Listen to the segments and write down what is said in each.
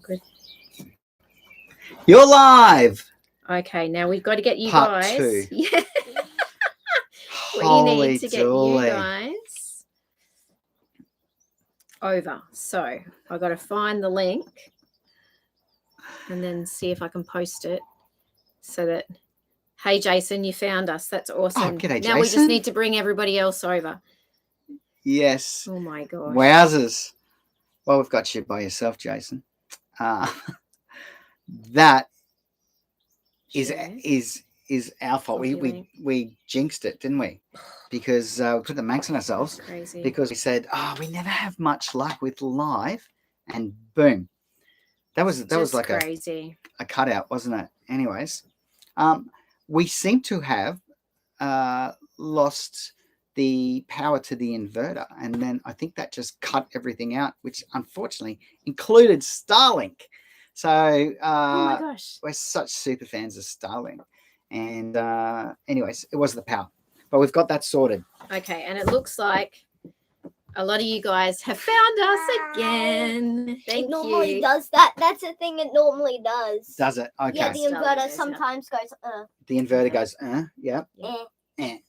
good. You're live. Okay, now we've got to get you Part guys. 2. Yeah. We Holy need to get dooly. you guys over. So I've got to find the link and then see if I can post it so that, hey, Jason, you found us. That's awesome. G'day, now we just Jason. need to bring everybody else over. Yes. Oh, my gosh. Wowzers. Well, we've got you by yourself, Jason. That is our fault. We jinxed it, didn't we? Because we put the manx on ourselves. That's crazy. Because we said, we never have much luck with live, and boom. That was like crazy. A cutout, wasn't it? Anyways, we seem to have lost the power to the inverter, and then I think that just cut everything out, which unfortunately included Starlink. So oh my gosh, we're such super fans of Starlink, and anyways, it was the power, but we've got that sorted. Okay, and it looks like a lot of you guys have found us again. Thank you. It normally does that. That's a thing it normally does. Does it? Okay. Yeah, the inverter sometimes goes, The inverter goes, yeah. Okay. Hey,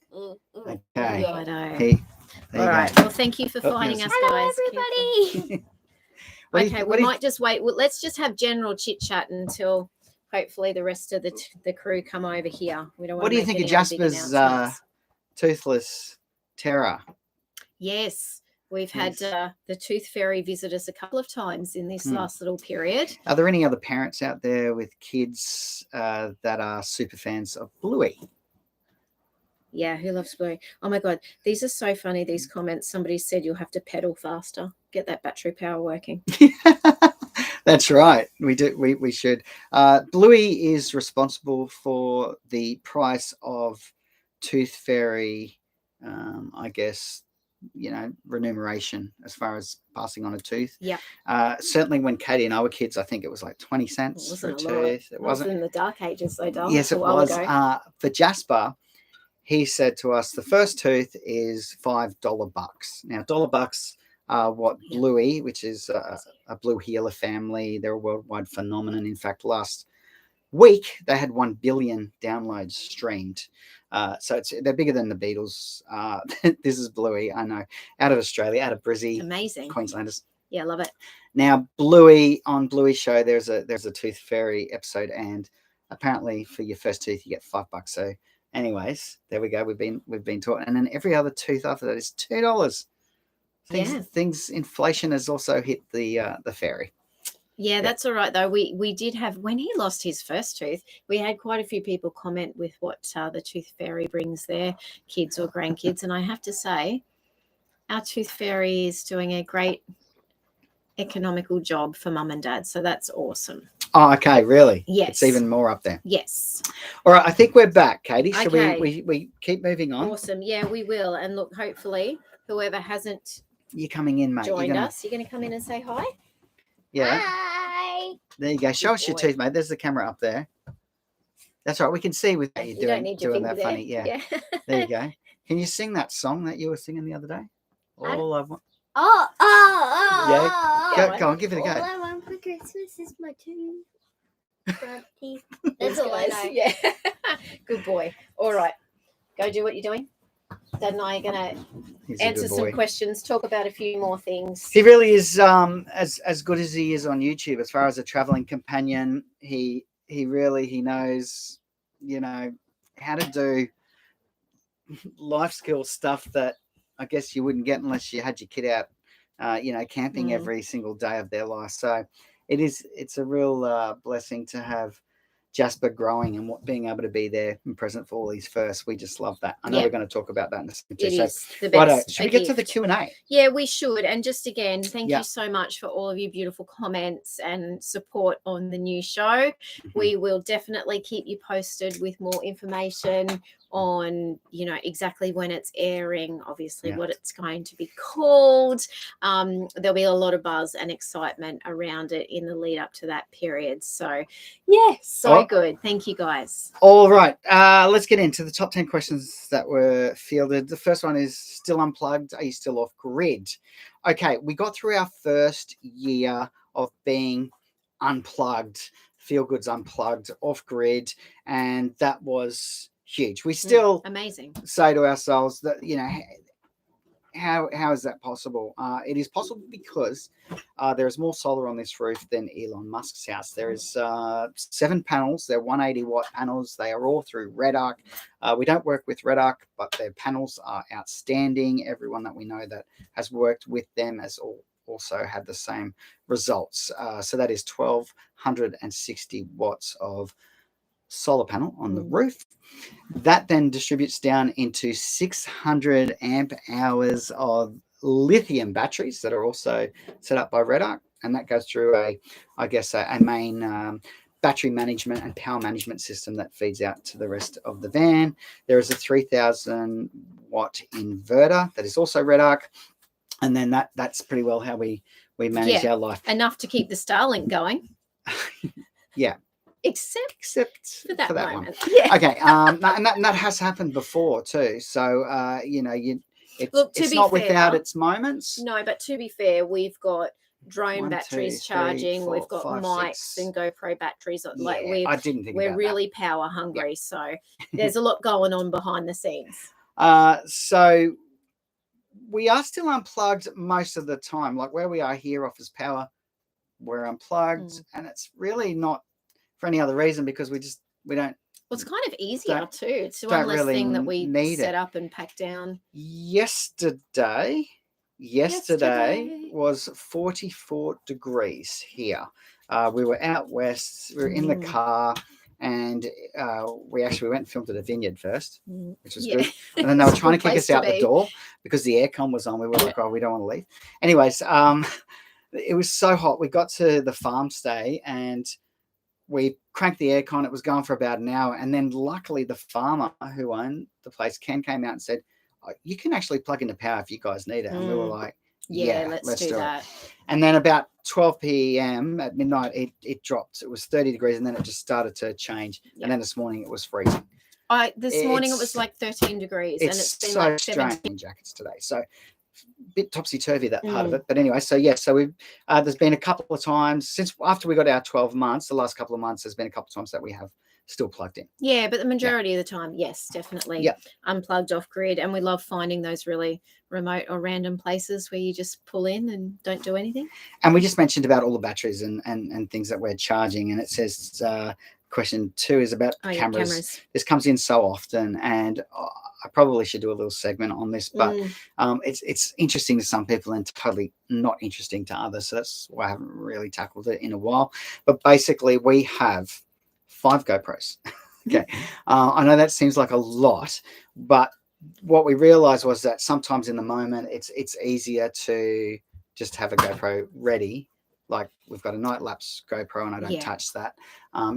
all right. Well, thank you for finding us, hello, guys. everybody. Okay, we might just wait. Well, let's just have general chit chat until hopefully the rest of the crew come over here. We don't want. What do you think of Jasper's toothless terror? Yes. We've had the Tooth Fairy visit us a couple of times in this last little period. Are there any other parents out there with kids that are super fans of Bluey? Yeah, who loves Bluey? Oh, my God. These are so funny, these comments. Somebody said you'll have to pedal faster. Get that battery power working. That's right. We do. We should. Bluey is responsible for the price of Tooth Fairy, I guess, remuneration as far as passing on a tooth. Yeah. Certainly when Katie and I were kids, I think it was like 20 cents for a tooth. It wasn't in the dark ages, though, darling. Yes, it was. For Jasper, he said to us, the first tooth is $5 bucks. Now, dollar bucks are what Bluey, which is a blue healer family, they're a worldwide phenomenon. In fact, last week they had 1 billion downloads streamed. So they're bigger than the Beatles. This is Bluey, I know, out of Australia, out of Brizzy. Amazing. Queenslanders. Yeah, love it. Now, Bluey, on Bluey show, there's a Tooth Fairy episode, and apparently for your first tooth you get $5. So anyways, there we go. We've been taught, and then every other tooth after that is $2. Things inflation has also hit the fairy. Yeah, that's all right though. We did have, when he lost his first tooth, we had quite a few people comment with what the Tooth Fairy brings their kids or grandkids, and I have to say, our Tooth Fairy is doing a great economical job for mum and dad, so that's awesome. Oh, okay, really? Yes. It's even more up there. Yes. All right, I think we're back, Katie. Should okay. we keep moving on? Awesome. Yeah, we will. And look, hopefully, whoever hasn't You're coming in, mate. joined us, you're going to come in and say hi? Yeah. Hi. There you go. Show us your tooth, mate. There's the camera up there. That's right. We can see with you doing that funny. Yeah. There you go. Can you sing that song that you were singing the other day? All I want. Yeah. Go on, give it a go. All I want for Christmas is my teeth. That's all I know. Yeah. Good boy. All right. Go do what you're doing. Dad and I are going to answer some questions, talk about a few more things. He really is as good as he is on YouTube as far as a traveling companion. He knows, how to do life skill stuff that I guess you wouldn't get unless you had your kid out, camping every single day of their life. So it's a real blessing to have Jasper growing and being able to be there and present for all his firsts. We just love that. I know we're going to talk about that in a second. It is the best. Should we get to the Q&A? Yeah, we should. And just again, thank you so much for all of your beautiful comments and support on the new show. We will definitely keep you posted with more information on, exactly when it's airing, obviously what it's going to be called. There'll be a lot of buzz and excitement around it in the lead up to that period. So, good. Thank you, guys. All right. Let's get into the top 10 questions that were fielded. The first one is, still unplugged? Are you still off grid? Okay, we got through our first year of being unplugged, Feel Good's unplugged, off grid, and that was huge. We still amazing. say to ourselves that, you know, how is that possible? It is possible because there is more solar on this roof than Elon Musk's house. There is 7 panels. They're 180-watt panels. They are all through Red Arc. We don't work with Red Arc, but their panels are outstanding. Everyone that we know that has worked with them has also had the same results. So that is 1,260 watts of solar panel on the roof. That then distributes down into 600 amp hours of lithium batteries that are also set up by Red Arc, and that goes through a main battery management and power management system that feeds out to the rest of the van. There is a 3,000 watt inverter that is also Red Arc, and then that's pretty well how we manage our life. Enough to keep the Starlink going. Yeah. Except for that moment. One. Yeah. Okay. And that has happened before too. So you know, it's not fair, without its moments. No, but to be fair, we've got drone batteries charging. We've got mics and GoPro batteries. Like I didn't think we're about really that. power hungry. So there's a lot going on behind the scenes. So we are still unplugged most of the time. Like where we are here offers power. We're unplugged, and it's really not for any other reason because we don't. Well, it's kind of easier too. It's one less thing that we set up and pack down. Yesterday was 44 degrees here. We were out west. We were in the car, and we actually went and filmed at a vineyard first, which was good. And then they were trying to kick us out the door because the aircon was on. We were like, oh, we don't want to leave. Anyways, it was so hot. We got to the farm stay and we cranked the aircon. It was going for about an hour. And then luckily the farmer who owned the place, Ken, came out and said, oh, you can actually plug into power if you guys need it. And we were like, yeah, let's do that. And then about 12 p.m. at midnight, it dropped. It was 30 degrees and then it just started to change. And then this morning it was freezing. This morning it was like 13 degrees. And it's been like 17 jackets today. So bit topsy-turvy, that part of it, but anyway, so we've there's been a couple of times since after we got our 12 months, the last couple of months there's been a couple of times that we have still plugged in. But the majority of the time, yes, definitely unplugged, off grid, and we love finding those really remote or random places where you just pull in and don't do anything. And we just mentioned about all the batteries and things that we're charging, and it says question 2 is about cameras. This comes in so often, and I probably should do a little segment on this, but it's interesting to some people and totally not interesting to others. So that's why I haven't really tackled it in a while. But basically, we have 5 GoPros. Okay, I know that seems like a lot, but what we realized was that sometimes in the moment, it's easier to just have a GoPro ready. Like we've got a night lapse GoPro and I don't touch that.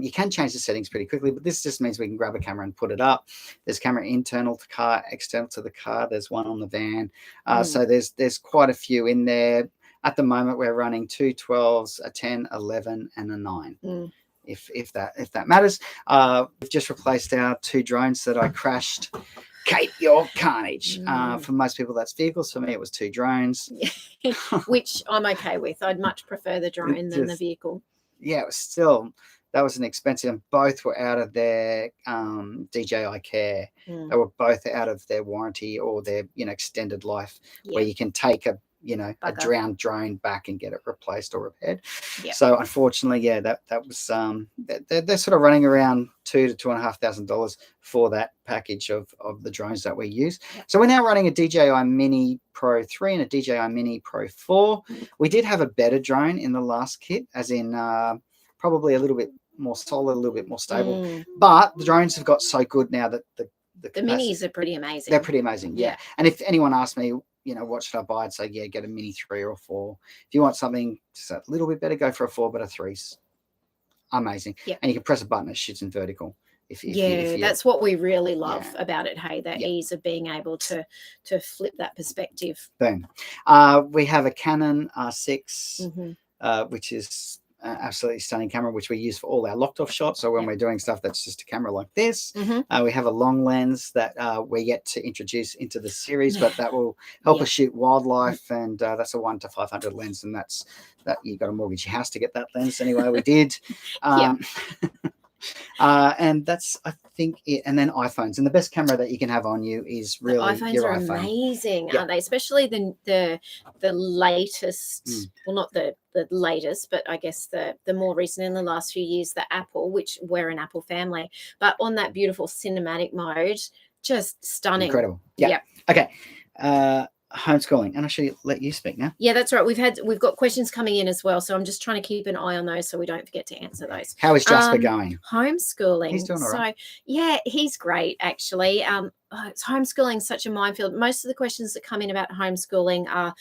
You can change the settings pretty quickly, but this just means we can grab a camera and put it up. There's camera internal to car, external to the car. There's one on the van. So there's quite a few in there. At the moment, we're running 2 12s, a 10, 11, and a 9. If that matters. We've just replaced our 2 drones that I crashed. Kate, your carnage. For most people, that's vehicles. For me, it was 2 drones. Which I'm okay with. I'd much prefer the drone than the vehicle. Yeah, it was still, that was an expensive, and both were out of their DJI care. They were both out of their warranty or their extended life, where you can take a drowned drone back and get it replaced or repaired. So unfortunately, that was they're sort of running around $2,000 to $2,500 for that package of the drones that we use. So we're now running a DJI Mini Pro 3 and a DJI Mini Pro 4. We did have a better drone in the last kit, as in probably a little bit more solid, a little bit more stable. But the drones have got so good now that the minis are pretty amazing. They're pretty amazing, yeah. And if anyone asked me, what should I buy? I'd say, get a Mini 3 or 4. If you want something just a little bit better, go for a 4, but a 3's amazing. And you can press a button, it shoots in vertical. If that's what we really love about it. Hey, that ease of being able to flip that perspective. Boom. We have a Canon R6, which is absolutely stunning camera, which we use for all our locked off shots. So when we're doing stuff that's just a camera like this, we have a long lens that we yet to introduce into the series, but that will help us shoot wildlife, and that's a 1 to 500 lens, and that's that you got to mortgage your house to get that lens. Anyway, we did. And that's, I think, it. And then iPhones, and the best camera that you can have on you is really iPhones your are iPhone. amazing, aren't they? Especially the latest, well, not the latest, but I guess the more recent in the last few years, the Apple, which we're an Apple family, but on that beautiful cinematic mode, just stunning. Incredible. Yeah. Okay. Homeschooling, and I should let you speak now. Yeah, that's right. We've got questions coming in as well, so I'm just trying to keep an eye on those so we don't forget to answer those. How is Jasper going? Homeschooling. He's doing all right. So yeah, he's great actually. Homeschooling such a minefield. Most of the questions that come in about homeschooling are,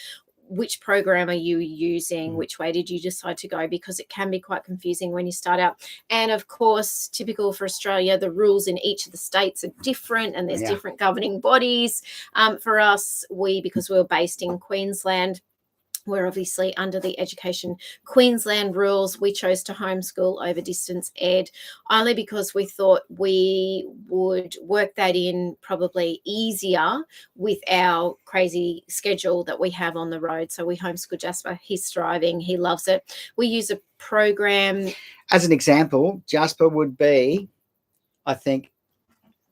which program are you using? Which way did you decide to go? Because it can be quite confusing when you start out. And of course, typical for Australia, the rules in each of the states are different, and there's different governing bodies. For us, because we were based in Queensland, we're obviously under the Education Queensland rules. We chose to homeschool over distance ed only because we thought we would work that in probably easier with our crazy schedule that we have on the road. So we homeschool Jasper. He's thriving. He loves it. We use a program. As an example, Jasper would be, I think,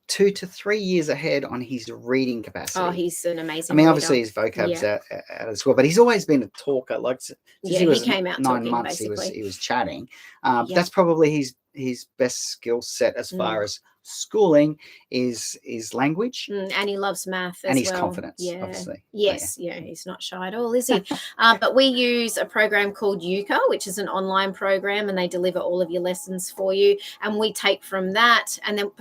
2 to 3 years ahead on his reading capacity. Oh, he's an amazing I mean, reader. obviously his vocab's out as well, but he's always been a talker. Like since he was came out 9 talking, months, basically. he was chatting. That's probably his best skill set as far as schooling is language. And he loves math and as his well. confidence, obviously. Yes, he's not shy at all, is he? But we use a program called Yuka, which is an online program, and they deliver all of your lessons for you. And we take from that, and then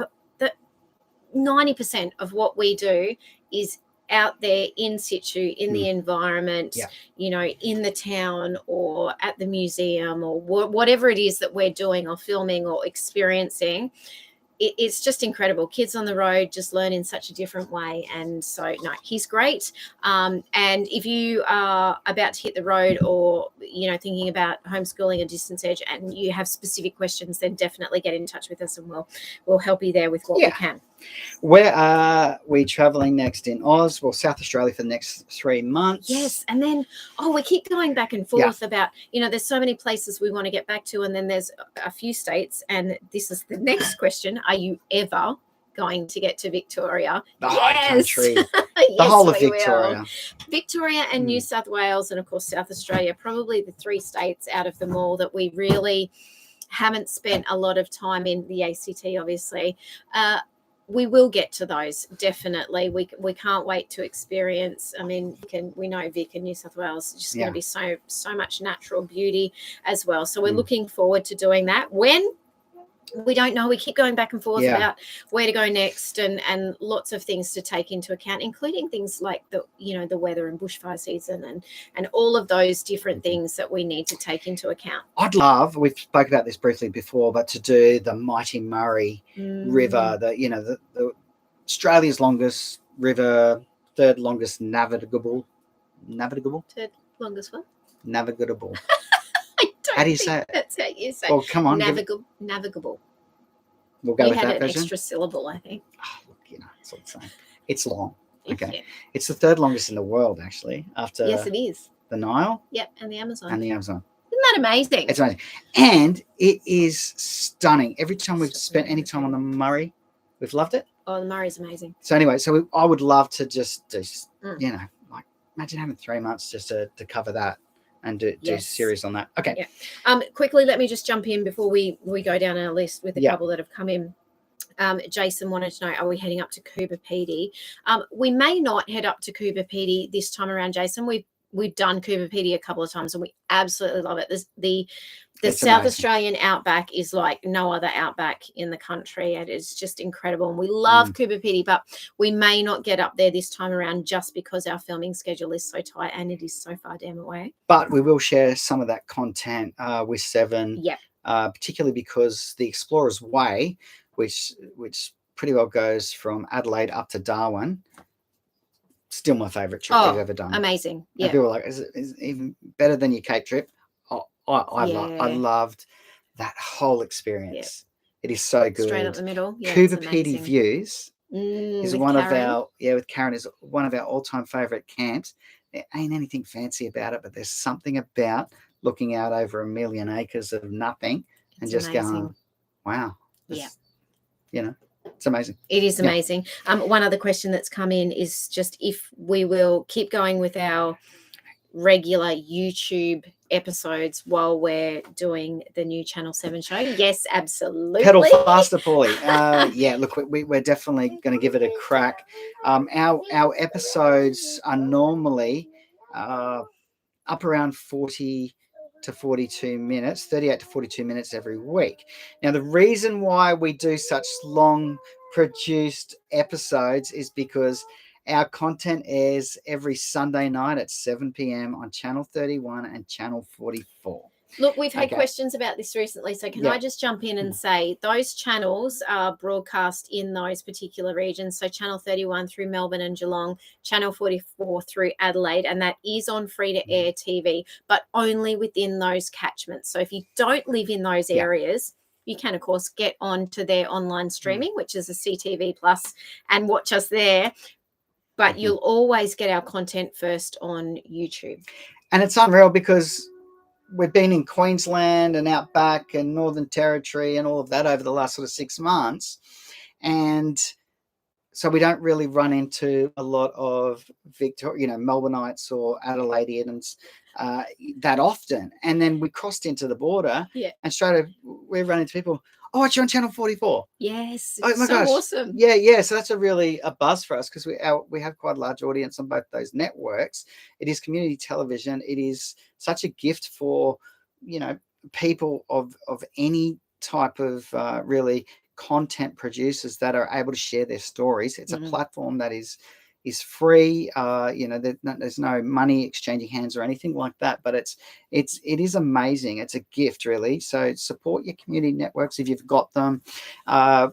90% of what we do is out there in situ, in the environment, in the town or at the museum or whatever it is that we're doing or filming or experiencing. It's just incredible. Kids on the road just learn in such a different way. And so, no, he's great. And if you are about to hit the road or, thinking about homeschooling or distance edge and you have specific questions, then definitely get in touch with us and we'll help you there with what we can. Where are we traveling next in Oz? Well, South Australia for the next 3 months. Yes. And then, we keep going back and forth about, there's so many places we want to get back to. And then there's a few states. And this is the next question. Are you ever going to get to Victoria? The high country. The whole of Victoria. Will. Victoria and New South Wales and, of course, South Australia, probably the 3 states out of them all that we really haven't spent a lot of time in. The ACT, obviously. We will get to those, definitely. We can't wait to experience. I mean, we know Vic and New South Wales is just going to be so much natural beauty as well. So we're looking forward to doing that. When? We don't know. We keep going back and forth about where to go next and lots of things to take into account, including things like the weather and bushfire season and all of those different things that we need to take into account. I'd love, we've spoke about this briefly before, but to do the Mighty Murray River, the Australia's longest river, 3rd longest navigable. Third longest what? Navigable. How do you say it? That's how you say it. Well, come on. Navigable. We'll go with that version. You had an extra syllable, I think. Oh, look, it's all the same. It's long. Okay. Yeah. It's the 3rd longest in the world, actually, after yes, it is. The Nile. Yep, and the Amazon. Isn't that amazing? It's amazing. And it is stunning. Every time we've spent any time on the Murray, we've loved it. Oh, the Murray's amazing. So anyway, I would love to just do, imagine having 3 months just to cover that. And do a series on that. Okay. Yeah. Quickly, let me just jump in before we go down our list with a couple that have come in. Jason wanted to know, are we heading up to Coober Pedy? We may not head up to Coober Pedy this time around, Jason. We've done Coober Pedy a couple of times and we absolutely love it. The South amazing. Australian outback is like no other outback in the country. It is just incredible. And we love Coober Pedy, but we may not get up there this time around just because our filming schedule is so tight and it is so far damn away. But we will share some of that content with Seven, particularly because the Explorer's Way, which pretty well goes from Adelaide up to Darwin, still my favourite trip we've ever done. Amazing. Yeah. And people are like, is it even better than your Cape trip? I loved that whole experience. It is so good. Straight up the middle. Yeah, Cooper Pedy Views is one Karen. of our with Karen is one of our all-time favorite camps. There ain't anything fancy about it, but there's something about looking out over 1 million acres of nothing and just going, wow. Yeah. You know, it's amazing. It is amazing. One other question that's come in is just if we will keep going with our regular YouTube episodes while we're doing the new Channel 7 show. Yes, absolutely. Pedal faster, Paulie. Yeah, look, we're definitely going to give it a crack. Our episodes are normally up around 40 to 42 minutes, 38 to 42 minutes every week. Now, the reason why we do such long produced episodes is because our content airs every Sunday night at 7 p.m. on Channel 31 and Channel 44. Look, we've had questions about this recently, so can I just jump in and say those channels are broadcast in those particular regions. So Channel 31 through Melbourne and Geelong, Channel 44 through Adelaide, and that is on free-to-air TV, but only within those catchments. So if you don't live in those areas, you can, of course, get on to their online streaming, which is a CTV Plus, and watch us there. But you'll always get our content first on YouTube. And it's unreal because we've been in Queensland and Outback and Northern Territory and all of that over the last sort of 6 months. And so we don't really run into a lot of Melbourneites or Adelaideans that often. And then we crossed into the border and straight away we run into people, oh, you're on Channel 44. Yes. Oh my gosh. Awesome. Yeah. So that's a buzz for us because we have quite a large audience on both those networks. It is community television. It is such a gift for, people of any type of really content producers that are able to share their stories. It's a platform that is free. There's no money exchanging hands or anything like that, but it is amazing. It's a gift, really. So support your community networks if you've got them.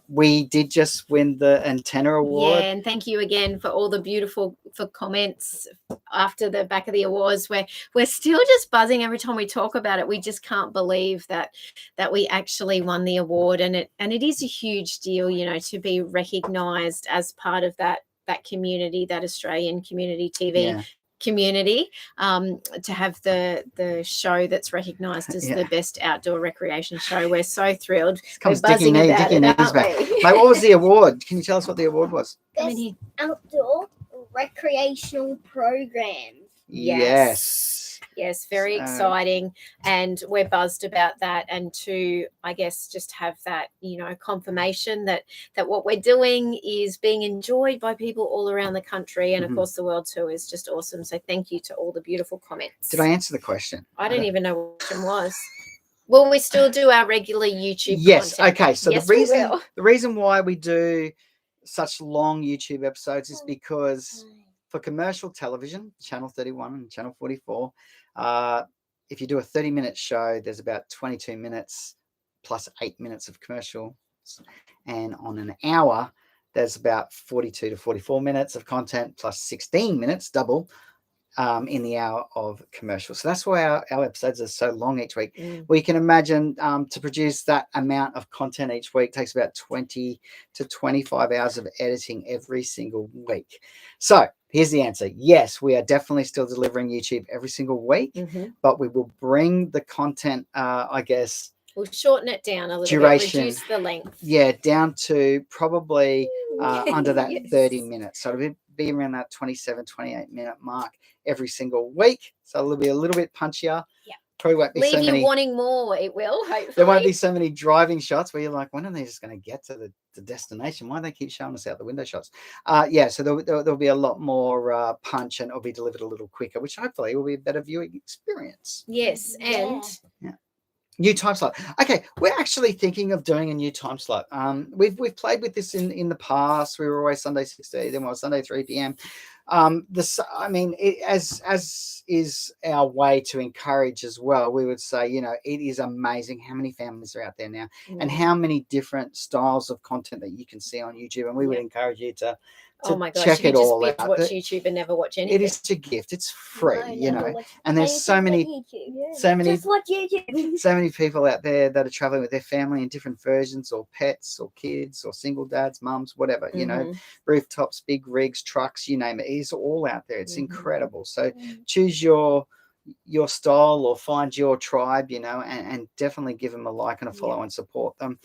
We did just win the Antenna Award. Yeah, and thank you again for all the beautiful comments after the back of the awards. We're still just buzzing every time we talk about it. We just can't believe that we actually won the award, and it is a huge deal, to be recognised as part of that community, that Australian community TV community, to have the show that's recognised as the best outdoor recreation show. We're so thrilled. We're buzzing about it, aren't we? Mate, what was the award? Can you tell us what the award was? Best outdoor recreational program. Yes, very exciting, and we're buzzed about that, and to, I guess, just have that, confirmation that what we're doing is being enjoyed by people all around the country and of course the world too is just awesome. So thank you to all the beautiful comments. Did I answer the question? I don't even know what the question was. Will we still do our regular YouTube content? Okay. So the reason why we do such long YouTube episodes is because for commercial television, Channel 31 and Channel 44, if you do a 30-minute show, there's about 22 minutes plus 8 minutes of commercial. And on an hour, there's about 42 to 44 minutes of content plus 16 minutes, double, in the hour of commercial. So that's why our episodes are so long each week. We can imagine to produce that amount of content each week takes about 20 to 25 hours of editing every single week. So here's the answer. Yes, we are definitely still delivering YouTube every single week, but we will bring the content, we'll shorten it down a little duration, bit, reduce the length. Yeah, down to probably under that 30 minutes. So it'll be around that 27, 28-minute mark every single week. So it'll be a little bit punchier. Yeah. Probably won't be Leave you wanting more. It will, hopefully. There won't be so many driving shots where you're like, when are they just going to get to the destination? Why do they keep showing us out the window shots? So there'll be a lot more punch, and it'll be delivered a little quicker, which hopefully will be a better viewing experience. Yes, and new time slot. Okay, we're actually thinking of doing a new time slot. We've played with this in the past. We were always Sunday 6:30, then we were Sunday 3 p.m. As is our way to encourage as well, we would say, it is amazing how many families are out there now and how many different styles of content that you can see on YouTube. And we would encourage you to Oh my gosh, check you it could just all binge out. watch YouTube and never watch anything. It is a gift. It's free, No, you never know. watch And there's so anything many, but YouTube. so many, Just watch YouTube. so many people out there that are traveling with their family in different versions, or pets, or kids, or single dads, mums, whatever. You know, rooftops, big rigs, trucks, you name it. It is all out there. It's incredible. So choose your style, or find your tribe, you know, and definitely give them a like and a follow and support them.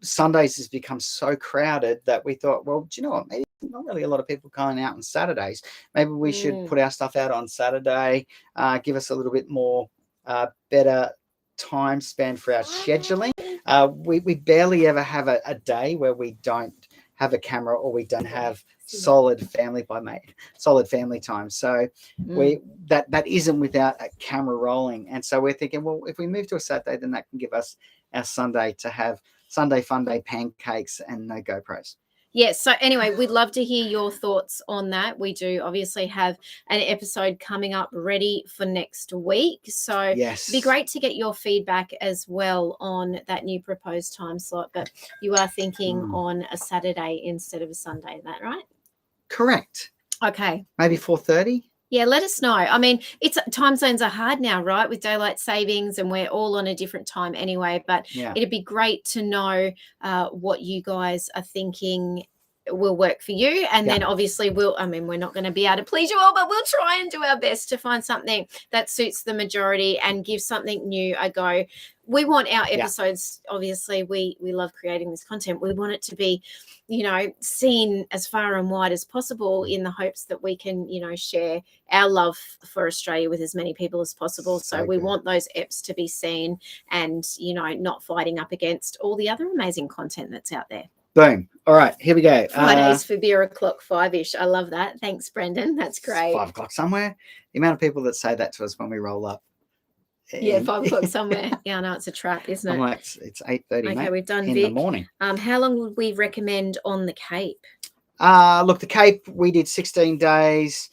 Sundays has become so crowded that we thought, well, do you know what, maybe not really a lot of people going out on Saturdays. Maybe we should put our stuff out on Saturday, give us a little bit more better time span for our scheduling. We barely ever have a day where we don't have a camera, or we don't have solid family time. So that isn't without a camera rolling. And so we're thinking, well, if we move to a Saturday, then that can give us our Sunday to have Sunday fun day pancakes and no GoPros. Yes. So anyway, we'd love to hear your thoughts on that. We do obviously have an episode coming up ready for next week. So yes, it'd be great to get your feedback as well on that new proposed time slot. But you are thinking on a Saturday instead of a Sunday, is that right? Correct. Okay. Maybe 4:30. Yeah, let us know. I mean, it's time zones are hard now, right? With daylight savings, and we're all on a different time anyway. But it'd be great to know what you guys are thinking will work for you. And then obviously we're not going to be able to please you all, but we'll try and do our best to find something that suits the majority and give something new a go. We want our episodes, obviously, we love creating this content. We want it to be, you know, seen as far and wide as possible, in the hopes that we can, you know, share our love for Australia with as many people as possible. So we want those eps to be seen, and, you know, not fighting up against all the other amazing content that's out there. Boom. All right, here we go. Fridays for beer o'clock 5-ish. I love that. Thanks, Brendan. That's great. 5 o'clock somewhere. The amount of people that say that to us when we roll up. Yeah, 5 o'clock somewhere. Yeah, I know it's a trap, isn't it? I'm like, it's 8:30. Okay, mate, we've done in Vic. the morning. How long would we recommend on the Cape? Look, the Cape, we did 16 days.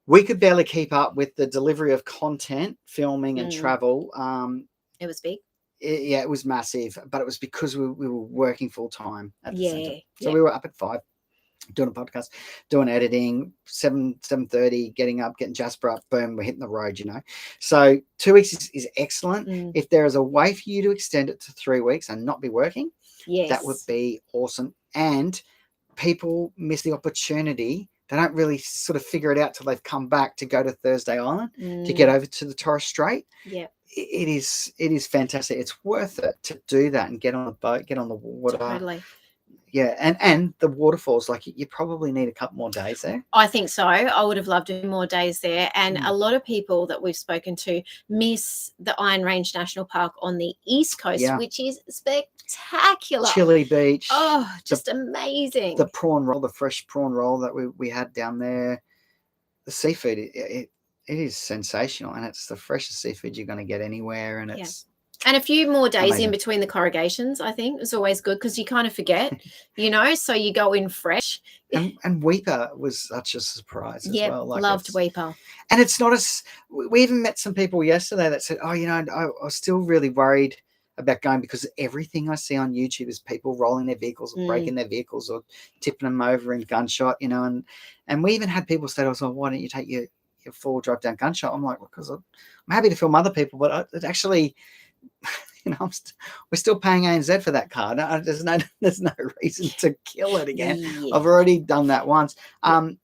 We could barely keep up with the delivery of content, filming and travel. It was big. It was massive, but it was because we were working full time at the centre. So Yeah. we were up at 5, doing a podcast, doing editing, 7:30, getting up, getting Jasper up, boom, we're hitting the road, you know. So 2 weeks is excellent. If there is a way for you to extend it to 3 weeks and not be working, that would be awesome. And people miss the opportunity. They don't really sort of figure it out till they've come back to go to Thursday Island to get over to the Torres Strait. Yeah. It is fantastic. It's worth it to do that and get on a boat, get on the water. Totally. Yeah, and the waterfalls, like, you probably need a couple more days there. I think so. I would have loved more days there. And a lot of people that we've spoken to miss the Iron Range National Park on the East Coast, which is spectacular. Chili Beach. Oh, just amazing. The prawn roll, the fresh prawn roll that we had down there. The seafood, it is sensational, and it's the freshest seafood you're going to get anywhere. And it's and a few more days amazing. in between the corrugations, I think, is always good, because you kind of forget, you know, so you go in fresh. And Weeper was such a surprise as well. Like, loved Weeper. And it's not as, we even met some people yesterday that said, oh, you know, I was still really worried about going, because everything I see on YouTube is people rolling their vehicles or breaking their vehicles or tipping them over in gunshot, you know. And we even had people say to us, oh, why don't you take your full drive down gunshot? I'm like, well, because I'm happy to film other people, but it actually, you know, we're still paying ANZ for that car. There's no reason to kill it again. Yeah. I've already done that once. And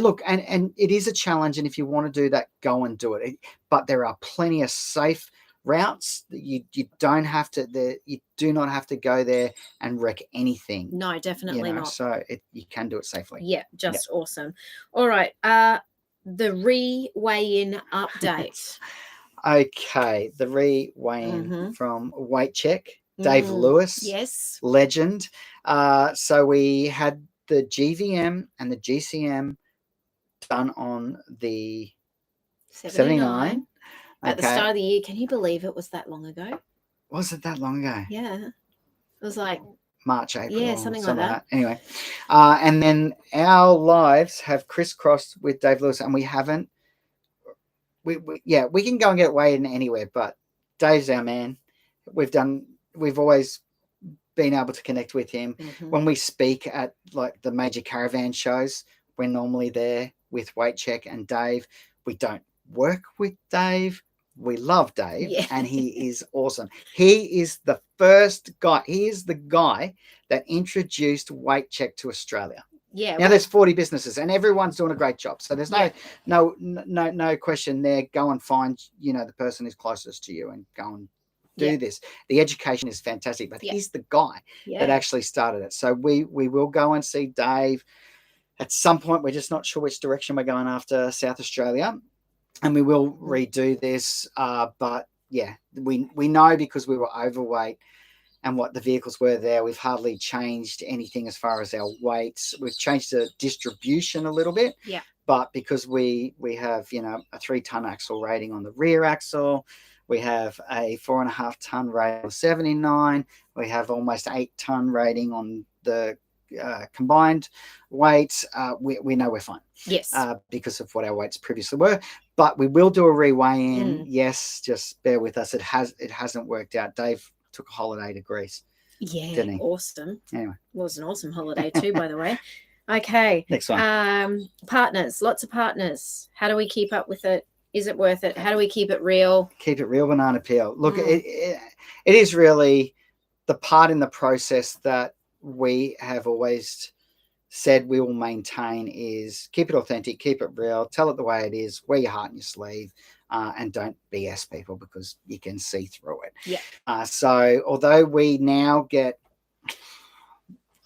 look, and it is a challenge. And if you want to do that, go and do it. But there are plenty of safe routes that you don't have to. You do not have to go there and wreck anything. No, definitely not. So you can do it safely. Yeah, just awesome. All right. The re-weigh-in update. Okay, the re-weigh-in from Weight Check, Dave Lewis, yes, legend. So we had the GVM and the GCM done on the 79. At the start of the year. Can you believe it was that long ago? Was it that long ago? Yeah, it was like March, April. Yeah, something like that. Anyway, and then our lives have crisscrossed with Dave Lewis, and we haven't. We can go and get weighed in anywhere, but Dave's our man. We've always been able to connect with him. Mhm. When we speak at like the major caravan shows, we're normally there with Weight Check and Dave. We don't work with Dave. We love Dave, Yeah. and he is awesome. He is the first guy. He is the guy that introduced Weight Check to Australia. Yeah. Now there's 40 businesses, and everyone's doing a great job. So there's Yeah. no question there. Go and find the person who's closest to you, and go and do this. The education is fantastic, but he's the guy that actually started it. So we will go and see Dave at some point. We're just not sure which direction we're going after South Australia. And we will redo this, but yeah, we know because we were overweight and what the vehicles were there. We've hardly changed anything as far as our weights. We've changed the distribution a little bit, but because we have a 3-ton axle rating on the rear axle, we have a 4.5-ton rating of 79. We have almost 8-ton rating on the combined weight. We know we're fine. Yes. Because of what our weights previously were. But we will do a reweigh in. Yes, just bear with us. It hasn't worked out. Dave took a holiday to Greece. Yeah, didn't he? Awesome. Anyway. It was an awesome holiday too, by the way. Okay. Next one. Partners, lots of partners. How do we keep up with it? Is it worth it? How do we keep it real? Keep it real, banana peel. Look, it is really the part in the process that we have always said we will maintain is keep it authentic, keep it real, tell it the way it is, wear your heart in your sleeve, and don't BS people because you can see through it. Yeah. So although we now get,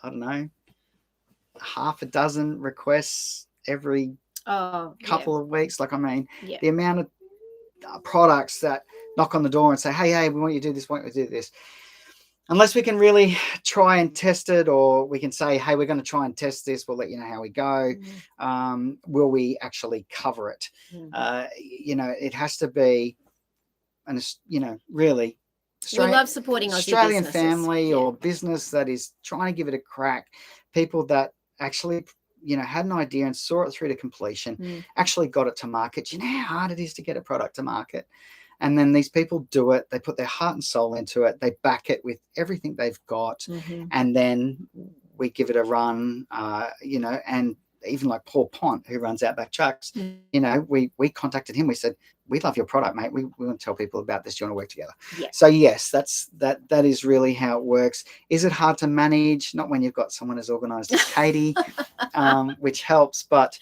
I don't know, half a dozen requests every couple of weeks, like, I mean, the amount of products that knock on the door and say, hey, we want you to do this, we want you to do this. Unless we can really try and test it, or we can say, hey, we're going to try and test this, we'll let you know how we go. Will we actually cover it? It has to be, really, we love supporting Australian family or business that is trying to give it a crack. People that actually, had an idea and saw it through to completion, actually got it to market. You know how hard it is to get a product to market? And then these people do it. They put their heart and soul into it. They back it with everything they've got. And then we give it a run, and even like Paul Pont, who runs Outback Chucks, we contacted him. We said, we love your product, mate. We want to tell people about this. Do you want to work together? Yeah. So yes, that is really how it works. Is it hard to manage? Not when you've got someone as organized as Katie, which helps, but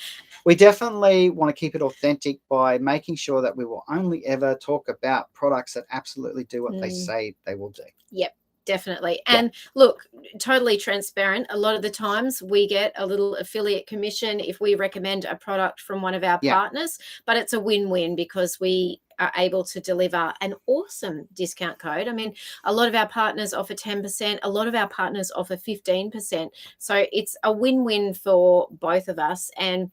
we definitely want to keep it authentic by making sure that we will only ever talk about products that absolutely do what they say they will do. Yep, definitely. And look, totally transparent. A lot of the times we get a little affiliate commission if we recommend a product from one of our partners, but it's a win-win because we are able to deliver an awesome discount code. I mean, a lot of our partners offer 10%, a lot of our partners offer 15%. So it's a win-win for both of us. And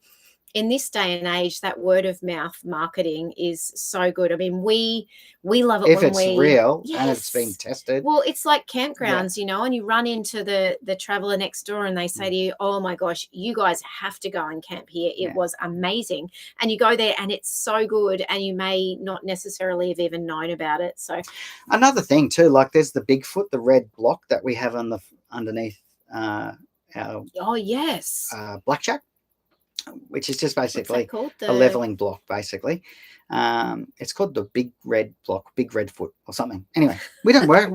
in this day and age, that word of mouth marketing is so good. I mean, we love it if when it's real and it's being Yes. tested. Well, it's like campgrounds, and you run into the traveler next door and they say to you, oh my gosh, you guys have to go and camp here. It was amazing. And you go there and it's so good, and you may not necessarily have even known about it. So another thing too, like there's the Bigfoot, the red block that we have on the underneath our blackjack, which is just basically a leveling block, basically. It's called the big red block, big red foot or something. Anyway, we don't work,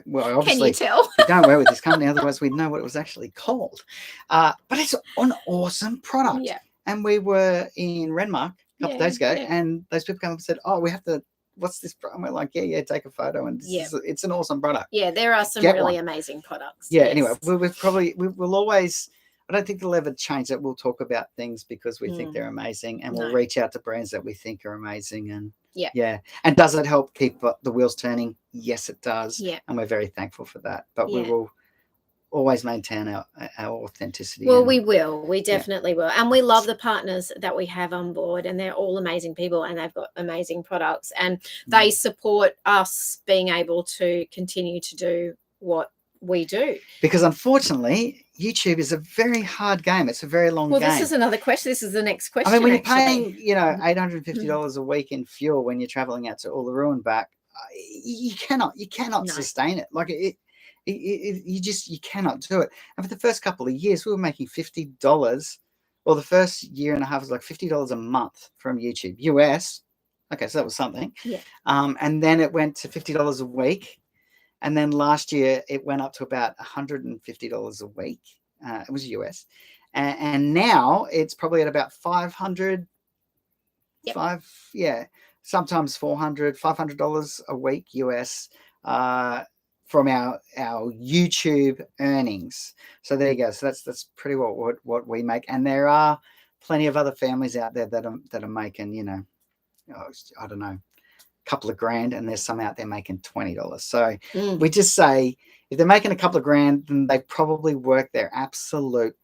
well, obviously Can you tell? we don't work with this company, otherwise we'd know what it was actually called. But it's an awesome product. Yeah. And we were in Renmark a couple of days ago, and those people came up and said, oh, we have to, what's this? And we're like, take a photo, and it's an awesome product. Yeah, there are some really amazing products. Anyway, we'll always, I don't think they'll ever change that. We'll talk about things because we think they're amazing, and we'll reach out to brands that we think are amazing. And and does it help keep the wheels turning? Yes, it does. Yeah, and we're very thankful for that. But we will always maintain our authenticity. Well, we will. We definitely will. And we love the partners that we have on board, and they're all amazing people, and they've got amazing products, and they support us being able to continue to do what we do. Because unfortunately, YouTube is a very hard game. It's a very long game. Well, this is another question. This is the next question. I mean, when you're paying, $850 a week in fuel when you're traveling out to Uluru and back, you cannot sustain it. Like You cannot do it. And for the first couple of years, we were making $50. Well, the first year and a half was like $50 a month from YouTube, US. Okay, so that was something. Yeah. And then it went to $50 a week. And then last year it went up to about $150 a week. It was US. And now it's probably at about 500. Yep. Sometimes $500 a week US from our YouTube earnings. So there you go. So that's pretty what we make. And there are plenty of other families out there that are making, I don't know, a couple of grand, and there's some out there making $20. So we just say, if they're making a couple of grand, then they probably work their absolute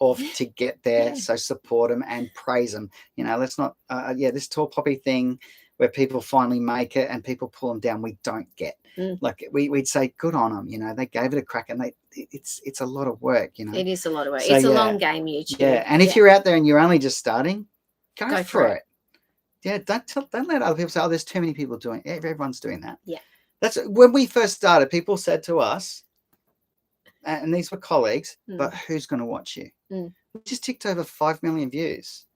off to get there. Yeah. So support them and praise them. Let's not this tall poppy thing where people finally make it and people pull them down, we don't get. Like we'd say good on them. They gave it a crack, and it's a lot of work. It is a lot of work. So, it's a long game, YouTube. Yeah, and if you're out there and you're only just starting, go for it. Yeah, don't let other people say, oh, there's too many people doing it. Everyone's doing that. Yeah. That's when we first started, people said to us, and these were colleagues, but who's going to watch you? We just ticked over 5 million views.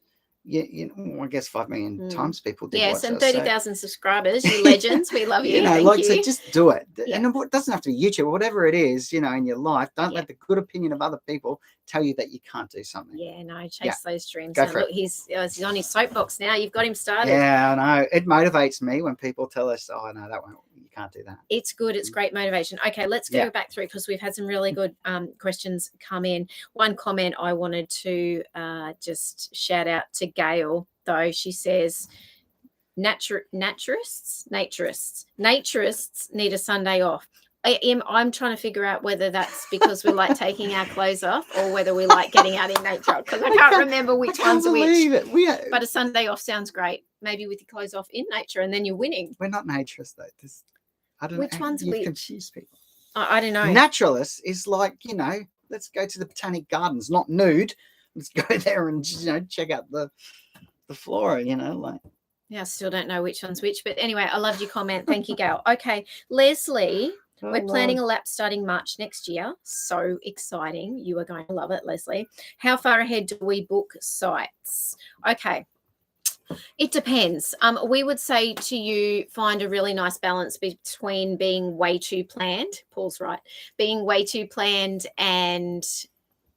I guess 5 million times people did watch us. And 30,000 subscribers, you legends. We love you. Thank you. So just do it. Yeah. And it doesn't have to be YouTube, whatever it is, in your life. Don't let the good opinion of other people tell you that you can't do something. Yeah, no, chase those dreams. Go for look, it. He's on his soapbox now. You've got him started. Yeah, I know. It motivates me when people tell us, oh, no, you can't do that. It's good. It's great motivation. Okay, let's go back through, because we've had some really good questions come in. One comment I wanted to just shout out to Gail, though. She says, naturists need a Sunday off. I'm trying to figure out whether that's because we like taking our clothes off or whether we like getting out in nature, because I can't remember which one's which. But a Sunday off sounds great. Maybe with your clothes off in nature, and then you're winning. We're not naturists, though. I don't know. Which one's which? Confuse people. I don't know. Naturalist is like, let's go to the Botanic Gardens, not nude. Let's go there and check out the flora. Yeah, I still don't know which one's which, but anyway, I loved your comment. Thank you, Gail. Okay, Leslie. We're planning a lap starting March next year. So exciting. You are going to love it, Leslie. How far ahead do we book sites? Okay. It depends. We would say to you, find a really nice balance between being way too planned. Paul's right. Being way too planned and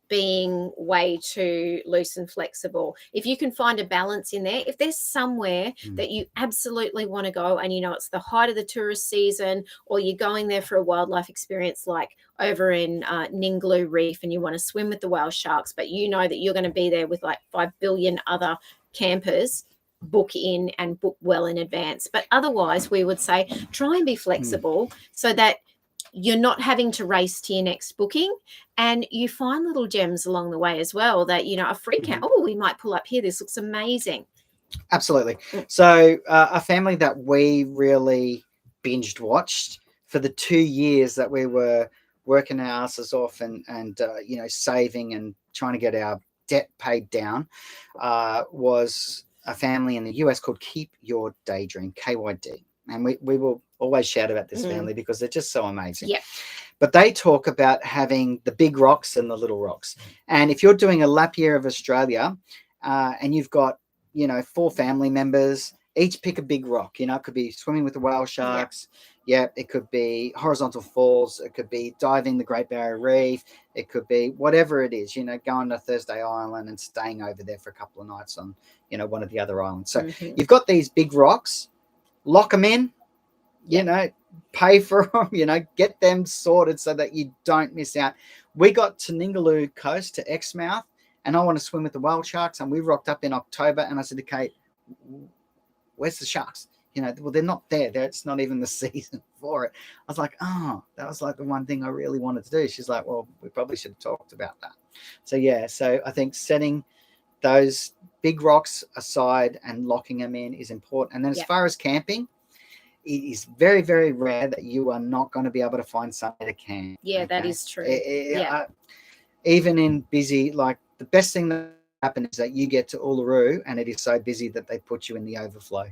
being way too loose and flexible. If you can find a balance in there, if there's somewhere that you absolutely want to go and it's the height of the tourist season, or you're going there for a wildlife experience like over in Ningaloo Reef, and you want to swim with the whale sharks, but you know that you're going to be there with like 5 billion other campers, book in and book well in advance. But otherwise, we would say try and be flexible so that you're not having to race to your next booking, and you find little gems along the way as well that, a free camp. Oh, we might pull up here. This looks amazing. Absolutely. So a family that we really binged watched for the 2 years that we were working our asses off and saving and trying to get our debt paid down was a family in the US called Keep Your Daydream, KYD. And we will always shout about this family because they're just so amazing. Yeah. But they talk about having the big rocks and the little rocks. And if you're doing a lap year of Australia and you've got, 4 family members, each pick a big rock. It could be swimming with the whale sharks. Yeah. It could be horizontal falls. It could be diving the Great Barrier Reef. It could be whatever it is, going to Thursday Island and staying over there for a couple of nights on, one of the other islands. So you've got these big rocks. Lock them in, pay for them, get them sorted so that you don't miss out. We got to Ningaloo Coast, to Exmouth, and I want to swim with the whale sharks. And we rocked up in October, and I said to Kate, where's the sharks? Well, they're not there. It's not even the season for it. I was like, oh, that was like the one thing I really wanted to do. She's like, well, we probably should have talked about that. So I think setting those big rocks aside and locking them in is important. And then as far as camping, it is very, very rare that you are not going to be able to find somewhere to camp. Yeah, that is true. Even in busy, like the best thing that happens is that you get to Uluru and it is so busy that they put you in the overflow.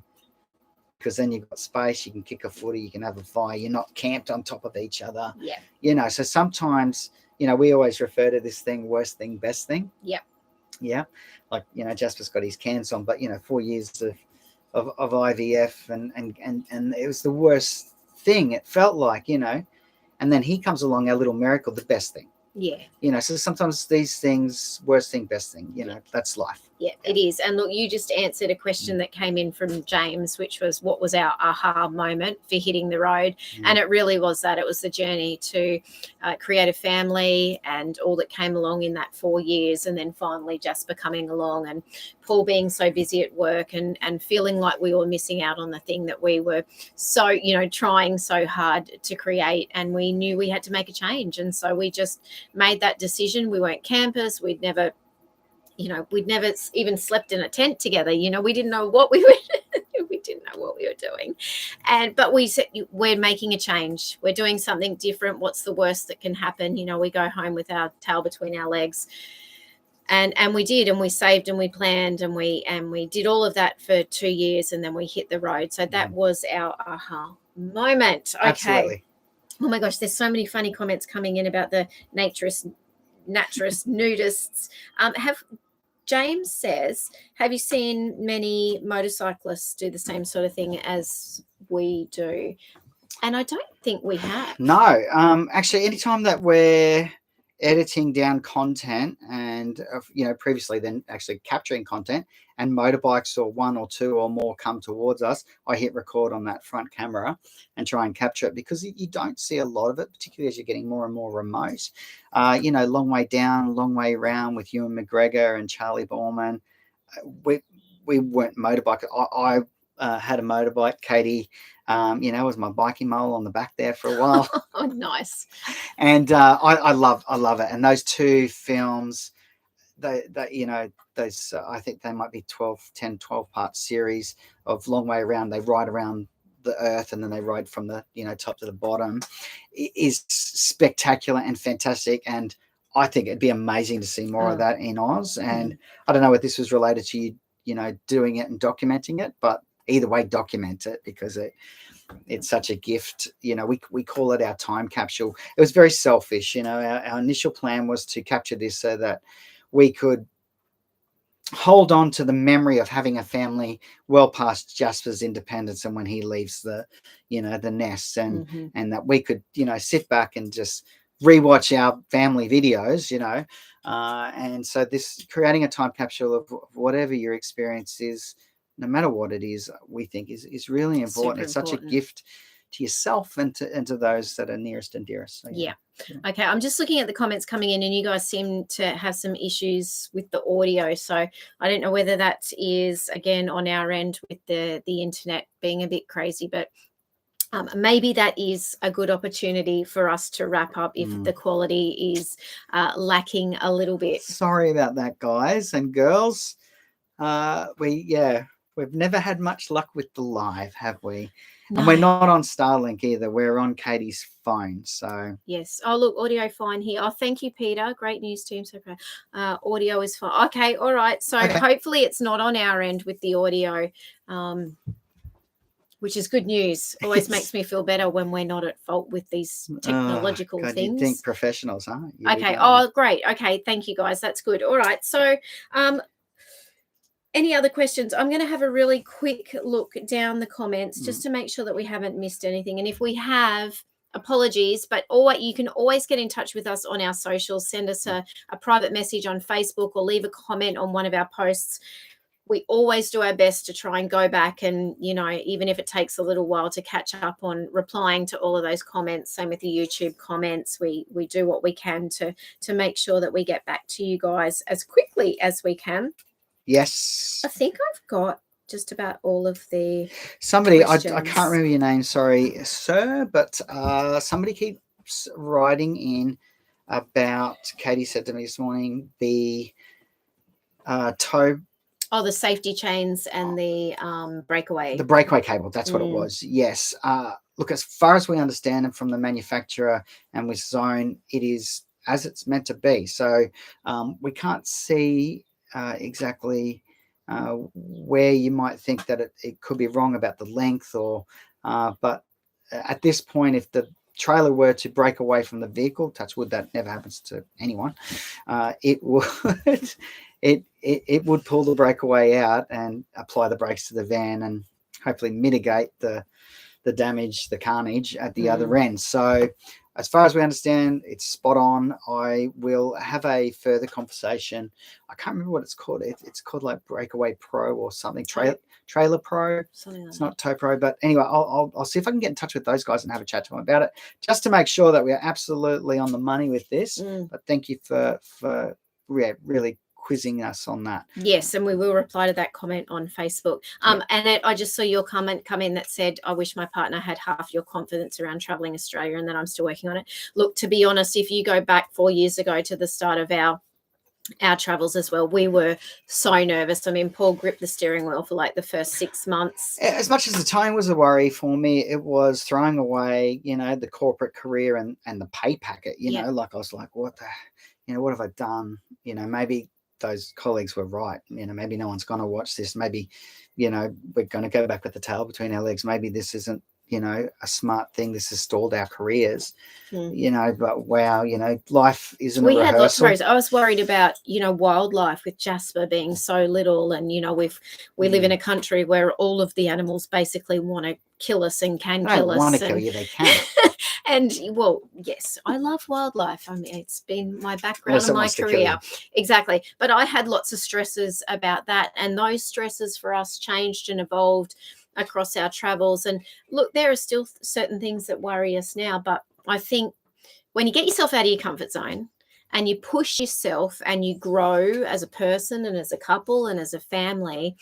because then you've got space, you can kick a footy, you can have a fire, you're not camped on top of each other. Yeah. You know, so sometimes, you know, we always refer to this thing, worst thing, best thing. Yep. Yeah. Like, you know, Jasper's got his cans on, but, you know, 4 years of IVF and it was the worst thing. It felt like, you know, and then he comes along, our little miracle, the best thing. Yeah. You know, so sometimes these things, worst thing, best thing, you know, that's life. Yeah, it is. And look, you just answered a question that came in from James, which was what was our aha moment for hitting the road? And it really was that. It was the journey to create a family and all that came along in that 4 years. And then finally Jasper coming along and Paul being so busy at work and feeling like we were missing out on the thing that we were so, you know, trying so hard to create. And we knew we had to make a change. And so we just made that decision. We weren't campers. We'd never even slept in a tent together. You know, we didn't know what we were doing. But we said, we're making a change. We're doing something different. What's the worst that can happen? You know, we go home with our tail between our legs. And we did, and we saved and we planned and we did all of that for 2 years, and then we hit the road. So that was our aha moment. Okay. Absolutely. Oh my gosh, there's so many funny comments coming in about the naturist nudists. James says, have you seen many motorcyclists do the same sort of thing as we do? And I don't think we have. No, actually, anytime that we're editing down content and, you know, previously then actually capturing content and motorbikes or one or two or more come towards us, I hit record on that front camera and try and capture it, because you don't see a lot of it, particularly as you're getting more and more remote. You know, long way down, long way around with Ewan McGregor and Charlie Borman. We weren't motorbike. I had a motorbike. Katie, you know, was my biking mole on the back there for a while. Oh, nice. And I love it. And those two films, they you know, those I think they might be 12 part series of Long Way Around. They ride around the earth and then they ride from the, you know, top to the bottom. It is spectacular and fantastic, and I think it'd be amazing to see more of that in Oz. And I don't know if this was related to you know, doing it and documenting it, but either way, document it, because it's such a gift. You know, we call it our time capsule. It was very selfish. You know, our initial plan was to capture this so that we could hold on to the memory of having a family well past Jasper's independence and when he leaves the, you know, the nest, and that we could, you know, sit back and just rewatch our family videos, you know. And so this, creating a time capsule of whatever your experience is, no matter what it is, we think is really important. It's such a gift to yourself and to those that are nearest and dearest. So, yeah. Okay, I'm just looking at the comments coming in, and you guys seem to have some issues with the audio. So I don't know whether that is, again, on our end with the internet being a bit crazy, but maybe that is a good opportunity for us to wrap up if the quality is lacking a little bit. Sorry about that, guys and girls. We've never had much luck with the live, have we? No. And we're not on Starlink either. We're on Katie's phone. So yes. Oh, look, audio fine here. Oh, thank you, Peter. Great news team. So audio is fine. Okay, all right. So hopefully it's not on our end with the audio, which is good news. Always makes me feel better when we're not at fault with these technological things. You think professionals, huh? Okay. Oh, great. Okay, thank you, guys. That's good. All right. So any other questions? I'm going to have a really quick look down the comments just to make sure that we haven't missed anything. And if we have, apologies, but you can always get in touch with us on our socials. Send us a private message on Facebook or leave a comment on one of our posts. We always do our best to try and go back and, you know, even if it takes a little while, to catch up on replying to all of those comments. Same with the YouTube comments. We do what we can to make sure that we get back to you guys as quickly as we can. Yes. I think I've got just about all of the somebody, I can't remember your name, sorry, sir, but somebody keeps writing in about, Katie said to me this morning, the tow. Oh, the safety chains and the breakaway. The breakaway cable, that's what it was. Yes. Look, as far as we understand it from the manufacturer and with Zone, it is as it's meant to be. So we can't see exactly where you might think that it could be wrong about the length, or but at this point, if the trailer were to break away from the vehicle, touch wood, that never happens to anyone, it would it would pull the breakaway out and apply the brakes to the van and hopefully mitigate the damage, the carnage at the other end. So as far as we understand, it's spot on. I will have a further conversation. I can't remember what it's called. It's called like Breakaway Pro or something. Trailer Pro. Something like it's not Tow Pro, but anyway, I'll see if I can get in touch with those guys and have a chat to them about it, just to make sure that we are absolutely on the money with this. But thank you for really quizzing us on that. Yes, and we will reply to that comment on Facebook. Annette, I just saw your comment come in that said, I wish my partner had half your confidence around traveling Australia and that I'm still working on it. Look, to be honest, if you go back 4 years ago to the start of our travels as well, we were so nervous. I mean, Paul gripped the steering wheel for like the first 6 months. As much as the time was a worry for me, it was throwing away, the corporate career and the pay packet, you know, like I was like, what have I done? Maybe those colleagues were right. Maybe no one's going to watch this. Maybe, we're going to go back with the tail between our legs. Maybe this isn't, a smart thing. This has stalled our careers, but wow, life isn't a rehearsal. We had lots of worries. I was worried about, wildlife with Jasper being so little. And, we live in a country where all of the animals basically want to kill us and can kill us. They don't want to kill you, they can. And well, yes, I love wildlife. I mean, it's been my background and my career. Exactly. But I had lots of stresses about that. And those stresses for us changed and evolved across our travels. And look, there are still certain things that worry us now. But I think when you get yourself out of your comfort zone and you push yourself and you grow as a person and as a couple and as a family,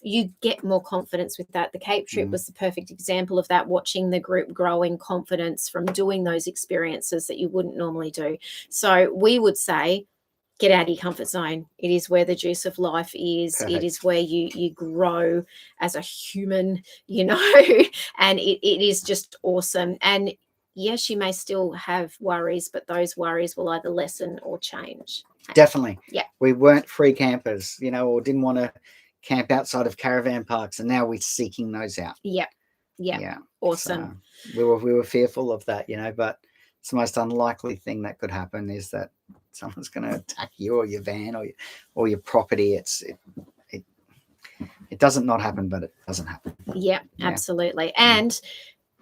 you get more confidence with that. The Cape trip was the perfect example of that, watching the group grow in confidence from doing those experiences that you wouldn't normally do. So we would say, get out of your comfort zone. It is where the juice of life is. Perfect. It is where you grow as a human, and it is just awesome. And yes, you may still have worries, but those worries will either lessen or change. Definitely. Yeah. We weren't free campers, or didn't want to camp outside of caravan parks, and now we're seeking those out. Yeah. Awesome. So we were fearful of that, but it's the most unlikely thing that could happen is that someone's going to attack you or your van or your property. It doesn't not happen, but it doesn't happen. Yeah, absolutely. And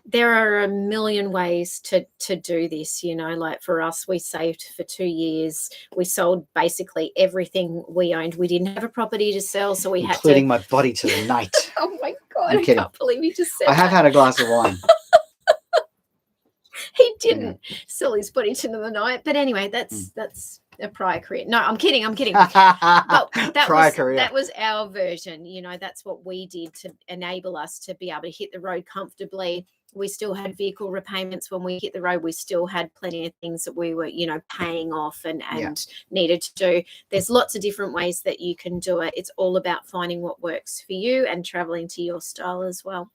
there are a million ways to do this, like for us, we saved for 2 years. We sold basically everything we owned. We didn't have a property to sell, so we including my body to the night. Oh my God, I can't believe you just said I have had a glass of wine. He didn't sell his body to the night. But anyway, that's a prior career. No, I'm kidding. But that was our version. That's what we did to enable us to be able to hit the road comfortably. We still had vehicle repayments when we hit the road. We still had plenty of things that we were, paying off and needed to do. There's lots of different ways that you can do it. It's all about finding what works for you and traveling to your style as well.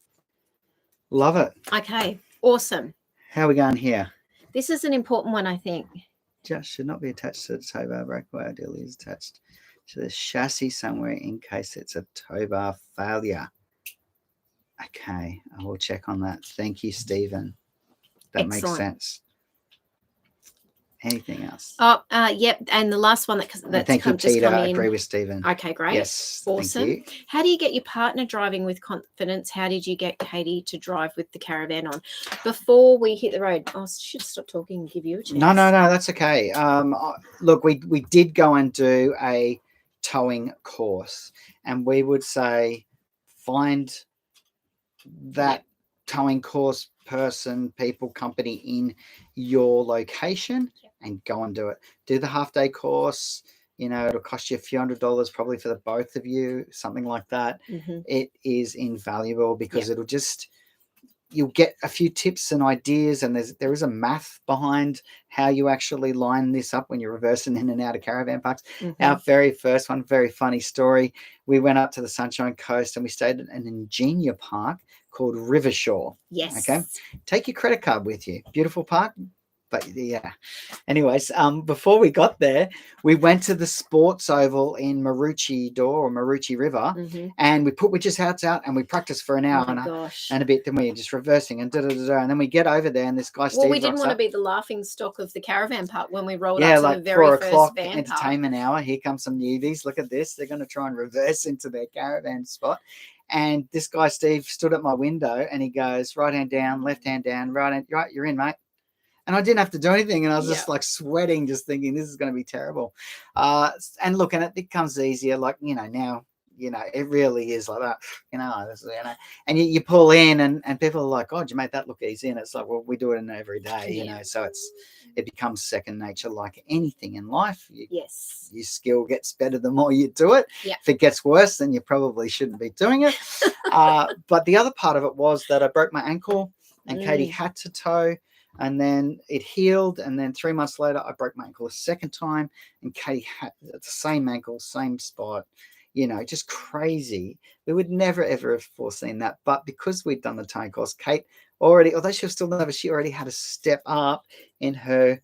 Love it. Okay, awesome. How are we going here? This is an important one, I think. Just should not be attached to the tow bar. Breakaway ideally is attached to the chassis somewhere in case it's a tow bar failure. Okay, I will check on that. Thank you, Stephen. That Excellent. Makes sense. Anything else? Yep. And the last one that's thank you, Peter. I agree with Stephen. Okay, great. Yes, awesome. Thank you. How do you get your partner driving with confidence? How did you get Katie to drive with the caravan on? Before we hit the road, I should stop talking and give you a chance. No, that's okay. Look, we did go and do a towing course, and we would say find that towing course person, people, company in your location and go and do it. Do the half-day course. It'll cost you a few $100 probably for the both of you, something like that. It is invaluable because you'll get a few tips and ideas, and there is a math behind how you actually line this up when you're reversing in and out of caravan parks. Our very first one, very funny story. We went up to the Sunshine Coast and we stayed at an Ingenia park called Rivershore. Yes. Okay. Take your credit card with you. Beautiful park, but yeah. Anyways, before we got there, we went to the sports oval in Marucci River, and we put witches' hats out and we practiced for an hour and a bit. Then we were just reversing and and then we get over there and this guy Steve. Well, we didn't want to be the laughing stock of the caravan park when we rolled up to like the very 4 first o'clock van entertainment hour. Here comes some newbies. Look at this. They're going to try and reverse into their caravan spot. And this guy Steve stood at my window and he goes, right hand down, left hand down, right hand, right, you're in, mate. And I didn't have to do anything. And I was just like sweating, just thinking this is going to be terrible. And look, and it becomes easier. Like, now, it really is like that, and you pull in and people are like, oh, you made that look easy. And it's like, well, we do it every day, so it becomes second nature like anything in life. Your skill gets better the more you do it. If it gets worse, then you probably shouldn't be doing it. But the other part of it was that I broke my ankle and Katie had to tow. And then it healed. And then 3 months later, I broke my ankle a second time. And Katie had the same ankle, same spot, just crazy. We would never, ever have foreseen that. But because we'd done the towing course, Kate already, although she was still nervous, she already had a step up in her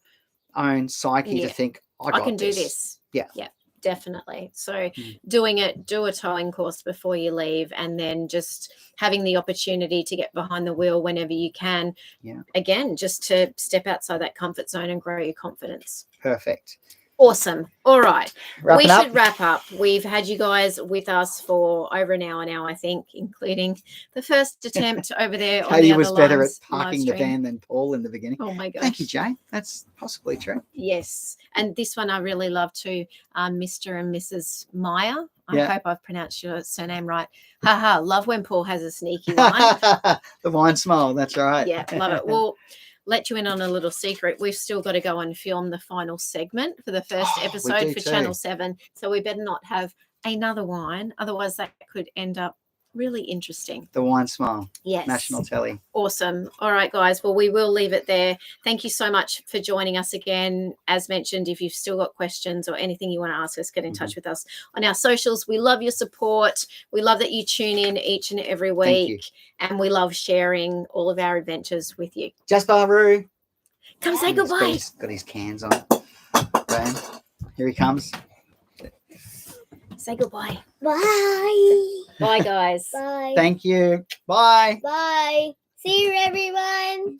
own psyche to think, I can do this. Yeah. Definitely. So do a towing course before you leave, and then just having the opportunity to get behind the wheel whenever you can. Again, just to step outside that comfort zone and grow your confidence. Perfect. Awesome. All right. We should wrap up. We've had you guys with us for over an hour now, I think, including the first attempt over there. Katie was better at parking the van than Paul in the beginning. Oh, my gosh. Thank you, Jane. That's possibly true. Yes. And this one I really love too, Mr. and Mrs. Meyer. I hope I've pronounced your surname right. Love when Paul has a sneaky line. The wine smile. That's right. Yeah, love it. Well, let you in on a little secret. We've still got to go and film the final segment for the first episode for Channel 7. So we better not have another wine. Otherwise, that could end up really interesting. The wine smile. Yes. National telly. Awesome. All right, guys. Well, we will leave it there. Thank you so much for joining us again. As mentioned, if you've still got questions or anything you want to ask us, get in touch with us on our socials. We love your support. We love that you tune in each and every week. And we love sharing all of our adventures with you. Jasper Roo. Come say goodbye. He's got his cans on. Bam. Here he comes. Say goodbye. Bye. Bye, guys. Bye. Thank you. Bye. Bye. See you, everyone.